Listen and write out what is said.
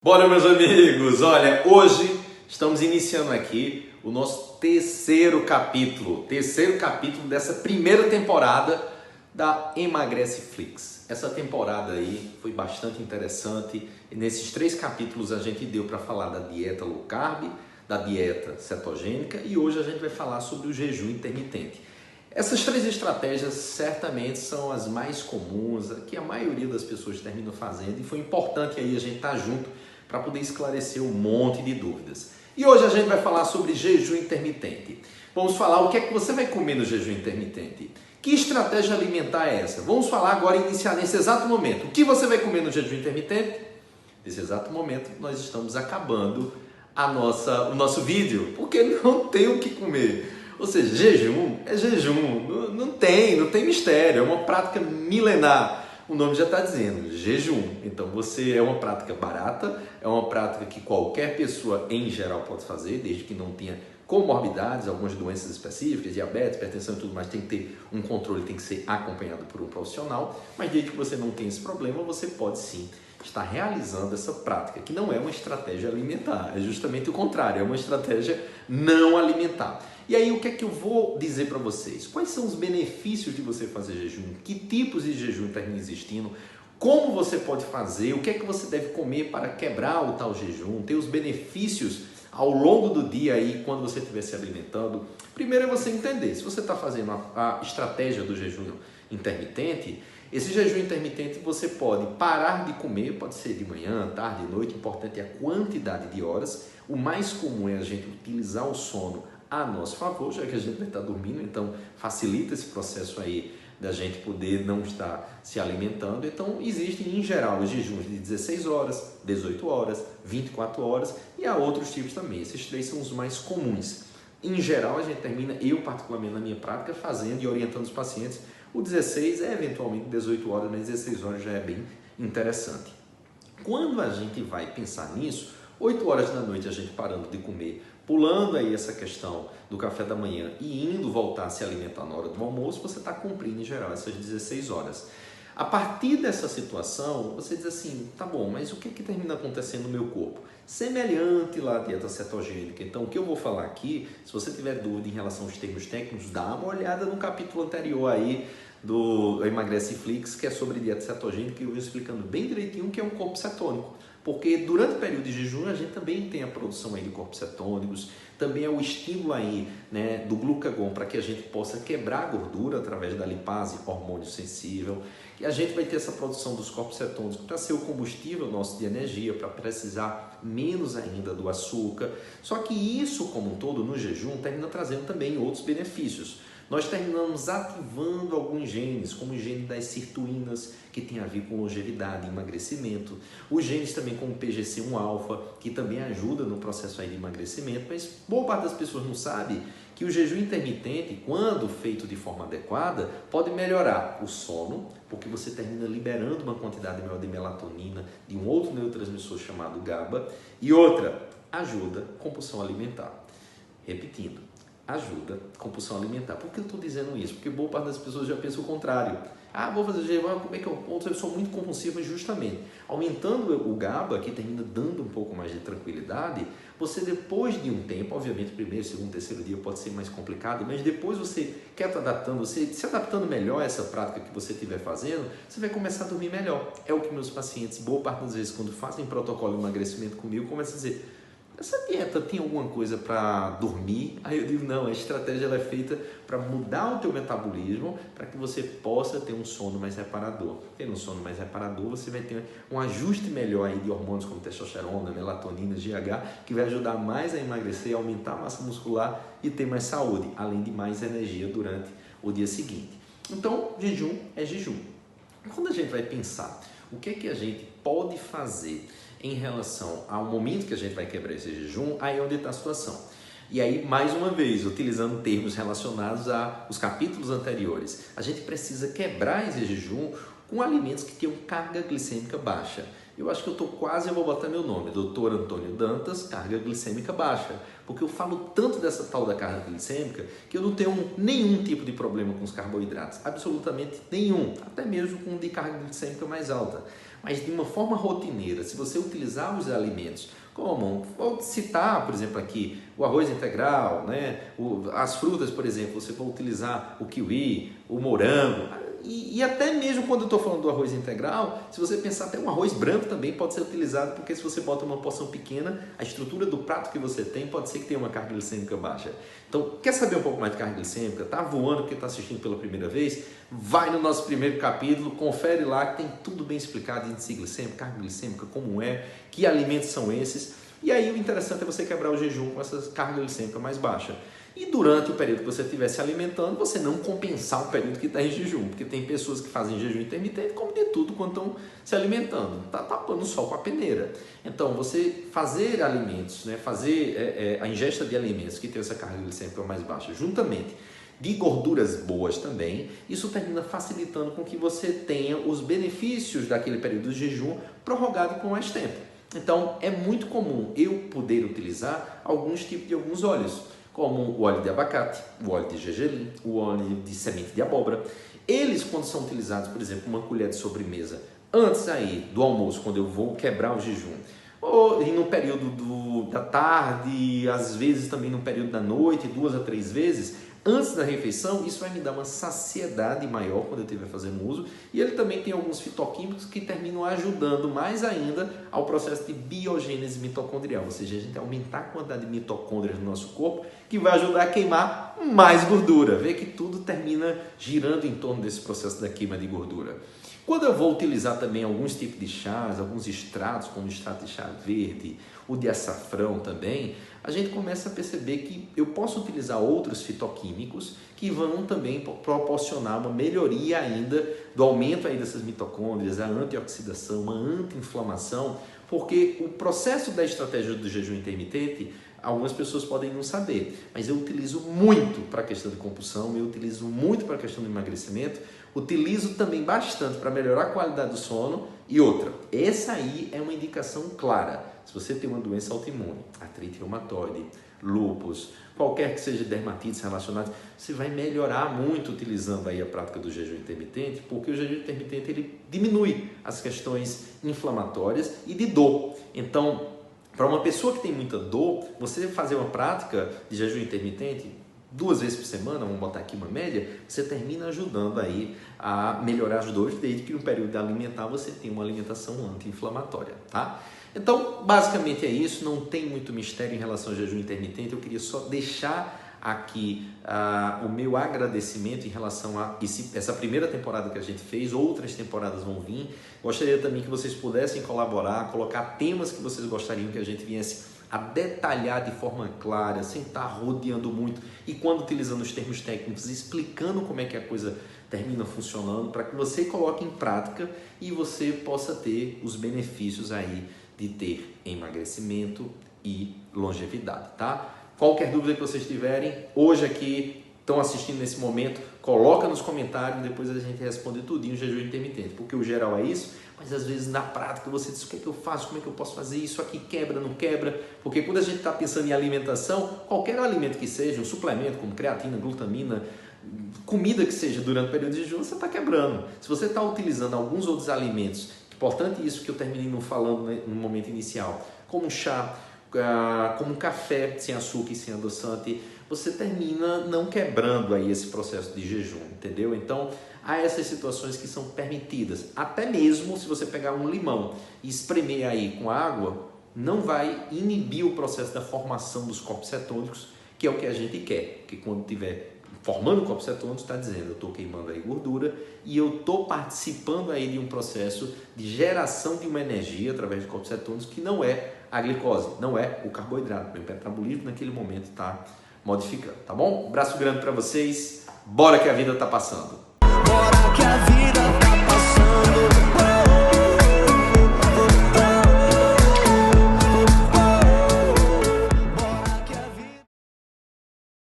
Bora, meus amigos! Olha, hoje estamos iniciando aqui o nosso terceiro capítulo dessa primeira temporada da Emagrece Flix. Essa temporada aí foi bastante interessante e nesses 3 capítulos a gente deu para falar da dieta low carb, da dieta cetogênica e hoje a gente vai falar sobre o jejum intermitente. Essas 3 estratégias certamente são as mais comuns, que a maioria das pessoas terminam fazendo e foi importante aí a gente estar junto para poder esclarecer um monte de dúvidas. E hoje a gente vai falar sobre jejum intermitente. Vamos falar o que é que você vai comer no jejum intermitente. Que estratégia alimentar é essa? Vamos falar agora, iniciar nesse exato momento. O que você vai comer no jejum intermitente? Nesse exato momento nós estamos acabando o nosso vídeo, porque não tem o que comer. Ou seja, jejum é jejum, não tem mistério, é uma prática milenar. O nome já está dizendo, jejum. Então você é uma prática barata, é uma prática que qualquer pessoa em geral pode fazer, desde que não tenha comorbidades, algumas doenças específicas, diabetes, hipertensão e tudo mais, tem que ter um controle, tem que ser acompanhado por um profissional, mas desde que você não tenha esse problema, você pode sim estar realizando essa prática, que não é uma estratégia alimentar, é justamente o contrário, é uma estratégia não alimentar. E aí o que é que eu vou dizer para vocês? Quais são os benefícios de você fazer jejum? Que tipos de jejum estão existindo? Como você pode fazer? O que é que você deve comer para quebrar o tal jejum? Ter os benefícios ao longo do dia aí quando você estiver se alimentando. Primeiro é você entender, se você está fazendo a estratégia do jejum intermitente, esse jejum intermitente você pode parar de comer, pode ser de manhã, tarde, noite, o importante é a quantidade de horas. O mais comum é a gente utilizar o sono a nosso favor, já que a gente vai estar dormindo, então facilita esse processo aí da gente poder não estar se alimentando. Então existem em geral os jejuns de 16 horas, 18 horas, 24 horas e há outros tipos também. Esses 3 são os mais comuns. Em geral a gente termina, eu particularmente na minha prática, fazendo e orientando os pacientes. O 16 é eventualmente 18 horas, mas 16 horas já é bem interessante. Quando a gente vai pensar nisso, 8 horas da noite a gente parando de comer, pulando aí essa questão do café da manhã e indo voltar a se alimentar na hora do almoço, você está cumprindo em geral essas 16 horas. A partir dessa situação, você diz assim, tá bom, mas o que termina acontecendo no meu corpo? Semelhante lá à dieta cetogênica. Então, o que eu vou falar aqui, se você tiver dúvida em relação aos termos técnicos, dá uma olhada no capítulo anterior aí do Emagrece Flix, que é sobre dieta cetogênica, e eu vou explicando bem direitinho o que é um corpo cetônico. Porque durante o período de jejum a gente também tem a produção aí de corpos cetônicos, também é o estímulo aí, né, do glucagon para que a gente possa quebrar a gordura através da lipase, hormônio sensível, e a gente vai ter essa produção dos corpos cetônicos para ser o combustível nosso de energia, para precisar menos ainda do açúcar. Só que isso como um todo no jejum termina trazendo também outros benefícios. Nós terminamos ativando alguns genes, como o gene das sirtuínas, que tem a ver com longevidade e emagrecimento. Os genes também como o PGC1-alfa, que também ajuda no processo aí de emagrecimento. Mas boa parte das pessoas não sabe que o jejum intermitente, quando feito de forma adequada, pode melhorar o sono, porque você termina liberando uma quantidade maior de melatonina, de um outro neurotransmissor chamado GABA. E outra, ajuda a compulsão alimentar. Repetindo. Ajuda a compulsão alimentar. Por que eu estou dizendo isso? Porque boa parte das pessoas já pensa o contrário. Ah, vou fazer jejum, como é que eu sou muito compulsiva justamente. Aumentando o GABA, que termina dando um pouco mais de tranquilidade, você depois de um tempo, obviamente primeiro, segundo, terceiro dia pode ser mais complicado, mas depois você quer estar adaptando, você se adaptando melhor a essa prática que você estiver fazendo, você vai começar a dormir melhor. É o que meus pacientes, boa parte das vezes, quando fazem protocolo de emagrecimento comigo, começam a dizer: essa dieta tem alguma coisa para dormir? Aí eu digo, não, a estratégia ela é feita para mudar o teu metabolismo, para que você possa ter um sono mais reparador. Tendo um sono mais reparador, você vai ter um ajuste melhor aí de hormônios como testosterona, melatonina, GH, que vai ajudar mais a emagrecer, aumentar a massa muscular e ter mais saúde, além de mais energia durante o dia seguinte. Então, jejum é jejum. Quando a gente vai pensar o que é que a gente pode fazer em relação ao momento que a gente vai quebrar esse jejum, aí é onde está a situação. E aí, mais uma vez, utilizando termos relacionados aos capítulos anteriores, a gente precisa quebrar esse jejum com alimentos que tenham carga glicêmica baixa. Eu acho que eu vou botar meu nome, Dr. Antônio Dantas, carga glicêmica baixa, porque eu falo tanto dessa tal da carga glicêmica que eu não tenho nenhum tipo de problema com os carboidratos, absolutamente nenhum, até mesmo com de carga glicêmica mais alta. Mas de uma forma rotineira, se você utilizar os alimentos como, vou citar, por exemplo, aqui, o arroz integral, né? As frutas, por exemplo, você pode utilizar o kiwi, o morango, e até mesmo quando eu estou falando do arroz integral, se você pensar até um arroz branco também pode ser utilizado, porque se você bota uma porção pequena, a estrutura do prato que você tem pode ser que tenha uma carga glicêmica baixa. Então, quer saber um pouco mais de carga glicêmica? Tá voando porque está assistindo pela primeira vez? Vai no nosso primeiro capítulo, confere lá que tem tudo bem explicado, índice glicêmico, carga glicêmica, como é, que alimentos são esses. E aí o interessante é você quebrar o jejum com essa carga glicêmica mais baixa. E durante o período que você estiver se alimentando, você não compensar o período que está em jejum, porque tem pessoas que fazem jejum intermitente, comem de tudo quando estão se alimentando, está tapando o sol com a peneira. Então, você fazer alimentos, né, fazer a ingesta de alimentos que tem essa carga glicêmica mais baixa, juntamente de gorduras boas também, isso termina facilitando com que você tenha os benefícios daquele período de jejum prorrogado por mais tempo. Então, é muito comum eu poder utilizar alguns tipos de alguns óleos, como o óleo de abacate, o óleo de gergelim, o óleo de semente de abóbora. Eles, quando são utilizados, por exemplo, uma colher de sobremesa, antes aí do almoço, quando eu vou quebrar o jejum, ou no período da tarde, às vezes também no período da noite, 2 a 3 vezes, antes da refeição, isso vai me dar uma saciedade maior quando eu estiver fazendo uso, e ele também tem alguns fitoquímicos que terminam ajudando mais ainda ao processo de biogênese mitocondrial, ou seja, a gente aumentar a quantidade de mitocôndrias no nosso corpo, que vai ajudar a queimar mais gordura. Vê que tudo termina girando em torno desse processo da queima de gordura. Quando eu vou utilizar também alguns tipos de chás, alguns extratos, como o extrato de chá verde, o de açafrão também, a gente começa a perceber que eu posso utilizar outros fitoquímicos que vão também proporcionar uma melhoria ainda do aumento aí dessas mitocôndrias, a antioxidação, uma anti-inflamação, porque o processo da estratégia do jejum intermitente, algumas pessoas podem não saber, mas eu utilizo muito para a questão de compulsão, eu utilizo muito para a questão do emagrecimento, utilizo também bastante para melhorar a qualidade do sono. E outra, essa aí é uma indicação clara. Se você tem uma doença autoimune, artrite reumatoide, lúpus, qualquer que seja dermatites relacionadas, você vai melhorar muito utilizando aí a prática do jejum intermitente, porque o jejum intermitente ele diminui as questões inflamatórias e de dor. Então, para uma pessoa que tem muita dor, você fazer uma prática de jejum intermitente 2 vezes por semana, vamos botar aqui uma média, você termina ajudando aí a melhorar as dores, desde que no período alimentar você tenha uma alimentação anti-inflamatória, tá? Então, basicamente é isso, não tem muito mistério em relação ao jejum intermitente, eu queria só deixar aqui o meu agradecimento em relação a essa primeira temporada que a gente fez, outras temporadas vão vir. Gostaria também que vocês pudessem colaborar, colocar temas que vocês gostariam que a gente viesse a detalhar de forma clara, sem estar rodeando muito e quando utilizando os termos técnicos, explicando como é que a coisa termina funcionando, para que você coloque em prática e você possa ter os benefícios aí de ter emagrecimento e longevidade, tá? Qualquer dúvida que vocês tiverem, hoje aqui, estão assistindo nesse momento, coloca nos comentários, depois a gente responde tudinho o jejum intermitente, porque o geral é isso, mas às vezes na prática você diz o que é que eu faço, como é que eu posso fazer isso aqui, quebra, não quebra, porque quando a gente está pensando em alimentação, qualquer alimento que seja, um suplemento como creatina, glutamina, comida que seja durante o período de jejum, você está quebrando. Se você está utilizando alguns outros alimentos, importante isso que eu terminei não falando no momento inicial, como chá, como café sem açúcar e sem adoçante, você termina não quebrando aí esse processo de jejum, entendeu? Então, há essas situações que são permitidas. Até mesmo se você pegar um limão e espremer aí com água, não vai inibir o processo da formação dos corpos cetônicos, que é o que a gente quer, porque quando tiver formando corpos cetônicos, está dizendo, eu estou queimando aí gordura e eu estou participando aí de um processo de geração de uma energia através de corpos cetônicos que não é a glicose, não é o carboidrato. O metabolismo naquele momento está modificando, tá bom? Um abraço grande para vocês, bora que a vida está passando. Bora que a vida tá